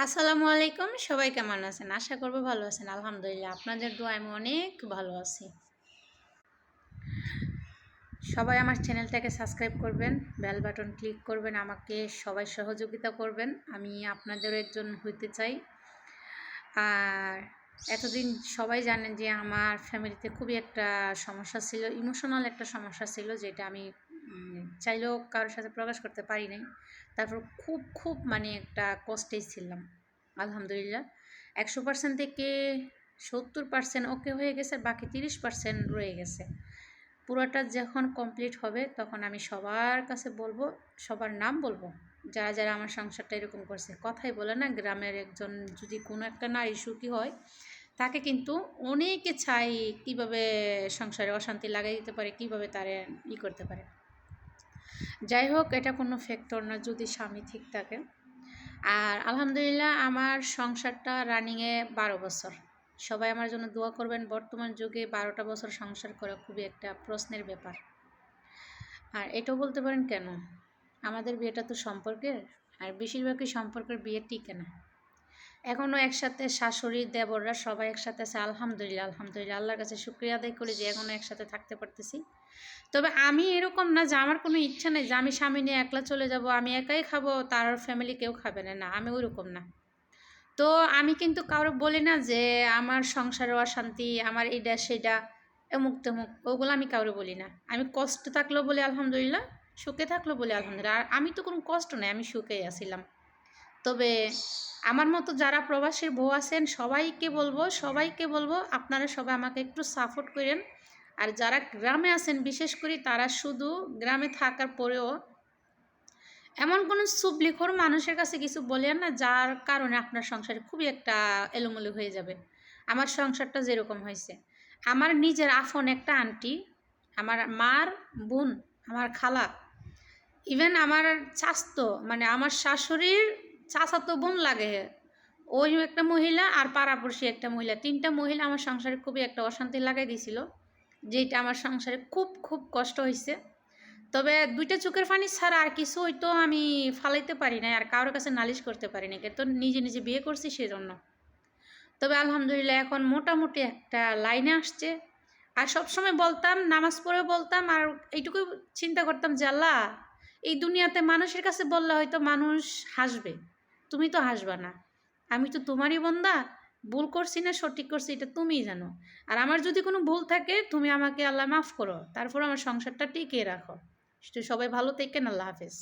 আসসালামু আলাইকুম। সবাই কেমন আছেন? আশা করব ভালো আছেন। আলহামদুলিল্লাহ আপনাদের দোয়ায় আমি অনেক ভালো আছি। সবাই আমার চ্যানেলটাকে সাবস্ক্রাইব করবেন, বেল বাটন ক্লিক করবেন, আমাকে সবাই সহযোগিতা করবেন। আমি আপনাদেরও একজন হইতে চাই। আর এতদিন সবাই জানেন যে আমার ফ্যামিলিতে খুবই একটা সমস্যা ছিল, ইমোশনাল একটা সমস্যা ছিল, যেটা আমি চাইলেও কারোর সাথে প্রকাশ করতে পারি নাই। তারপর খুব মানে একটা কষ্টেই ছিলাম। আলহামদুলিল্লাহ 100% থেকে 70% ওকে হয়ে গেছে, বাকি 30% রয়ে গেছে। পুরোটা যখন কমপ্লিট হবে তখন আমি সবার কাছে বলবো, সবার নাম বলবো, যারা যারা আমার সংসারটা এরকম করছে। কথাই বলে না, গ্রামের একজন যদি কোনো একটা নারী সুখী হয়, তাকে কিন্তু অনেকে চাই কীভাবে সংসারে অশান্তি লাগাই দিতে পারে, কীভাবে তারে করতে পারে। যাই হোক, এটা কোনো ফ্যাক্টর না যদি স্বামী ঠিক থাকে। আর আলহামদুলিল্লাহ আমার সংসারটা রানিংয়ে 12 বছর। সবাই আমার জন্য দোয়া করবেন। বর্তমান যুগে 12টা বছর সংসার করা খুবই একটা প্রশ্নের ব্যাপার। আর এটাও বলতে পারেন কেন, আমাদের বিয়েটা তো সম্পর্কের, আর বেশিরভাগই সম্পর্কের বিয়ে টিকে না। এখনও একসাথে শাশুড়ি দেবররা সবাই একসাথে আছে। আলহামদুলিল্লাহ আলহামদুলিল্লাহ, আল্লাহর কাছে শুকরিয়া আদায় করি যে এখনও একসাথে থাকতে পারতেছি। তবে আমি এরকম না যে আমার কোনো ইচ্ছা নেই যে আমি স্বামী নিয়ে একলা চলে যাব, আমি একাই খাবো, তার ফ্যামিলি কেউ খাবে না। না, আমি ওইরকম না। তো আমি কিন্তু কারো বলি না যে আমার সংসারে অশান্তি, আমার এইটা সেটা, এমুক তেমুক, ওগুলো আমি কারো বলি না। আমি কষ্ট থাকলেও বলি আলহামদুলিল্লাহ, সুখে থাকলেও বলি আলহামদুলিল্লাহ। আর আমি তো কোনো কষ্ট নেই, আমি সুখেই আছিলাম। তবে আমার মতো যারা প্রবাসীর বউ আছেন সবাইকে বলবো আপনারা সবাই আমাকে একটু সাপোর্ট করেন। আর যারা গ্রামে আছেন বিশেষ করে, তারা শুধু গ্রামে থাকার পরেও এমন কোনো সুবলিখোর মানুষের কাছে কিছু বলেন না, যার কারণে আপনার সংসারে খুবই একটা এলোমেলো হয়ে যাবে। আমার সংসারটা যেরকম হয়েছে, আমার নিজের আফন একটা আন্টি, আমার মার বোন, আমার খালা, ইভেন আমার চাস্তো মানে আমার শাশুড়ির চাচাতো বোন লাগে, ওই একটা মহিলা, আর পাড়াপড়শি একটা মহিলা, 3টা মহিলা আমার সংসারে খুবই একটা অশান্তি লাগাই দিয়েছিল, যেটা আমার সংসারে খুব কষ্ট হয়েছে। তবে 2টা চোখের পানি ছাড়া আর কিছু হয়তো আমি ফালাইতে পারি না, আর কারোর কাছে নালিশ করতে পারি না, তো নিজে নিজে বিয়ে করছি সেজন্য। তবে আলহামদুলিল্লাহ এখন মোটামুটি একটা লাইনে আসছে। আর সবসময় বলতাম, নামাজ পড়ে বলতাম, আর এইটুকু চিন্তা করতাম যে আল্লাহ, এই দুনিয়াতে মানুষের কাছে বললে হয়তো মানুষ হাসবে, তুমি তো হাসবা না, আমি তো তোমারই বান্দা, ভুল করছি না সঠিক করছি এটা তুমিই জানো। আর আমার যদি কোনো ভুল থাকে তুমি আমাকে আল্লাহ মাফ করো, তারপর আমার সংসারটা টিকিয়ে রাখো। সবাই ভালো থাকেন, আল্লাহ হাফেজ।